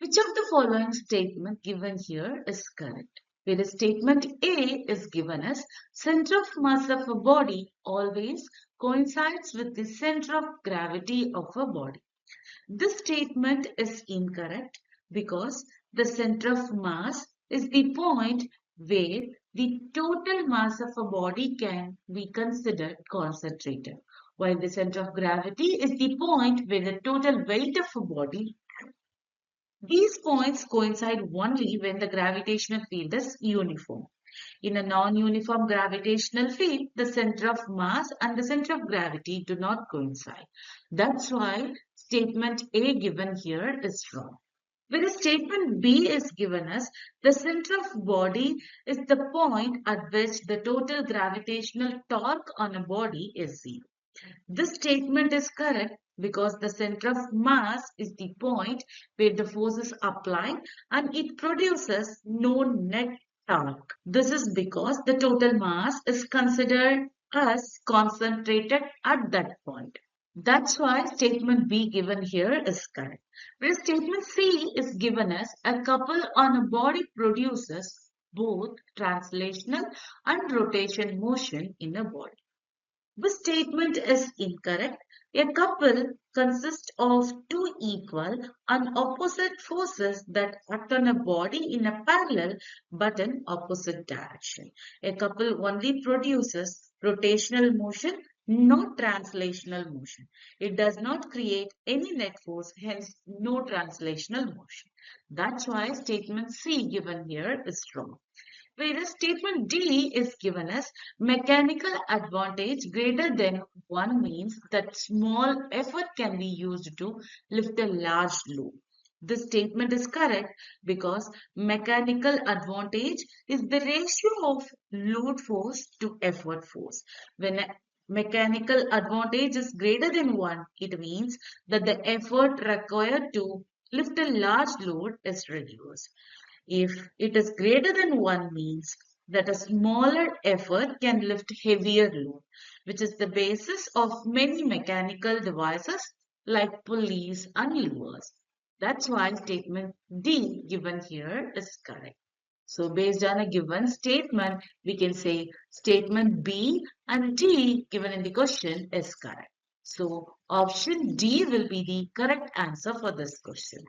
Which of the following statement given here is correct? Whereas statement A is given as center of mass of a body always coincides with the center of gravity of a body. This statement is incorrect because the center of mass is the point where the total mass of a body can be considered concentrated, while the center of gravity is the point where the total weight of a body. These points coincide only when the gravitational field is uniform. In a non-uniform gravitational field, the center of mass and the center of gravity do not coincide. That's why statement A given here is wrong. Whereas statement B is given as the center of body is the point at which the total gravitational torque on a body is zero. This statement is correct because the center of mass is the point where the force is applied and it produces no net torque. This is because the total mass is considered as concentrated at that point. That's why statement B given here is correct. Whereas statement C is given as a couple on a body produces both translational and rotation motion in a body. This statement is incorrect. A couple consists of two equal and opposite forces that act on a body in a parallel but in opposite direction. A couple only produces rotational motion, not translational motion. It does not create any net force, hence no translational motion. That's why statement C given here is wrong. Whereas statement D is given as mechanical advantage greater than 1 means that small effort can be used to lift a large load. This statement is correct because mechanical advantage is the ratio of load force to effort force. When a mechanical advantage is greater than 1, it means that the effort required to lift a large load is reduced. If it is greater than 1 means that a smaller effort can lift heavier load, which is the basis of many mechanical devices like pulleys and levers. That's why statement D given here is correct. So based on a given statement, we can say statement B and D given in the question is correct. So option D will be the correct answer for this question.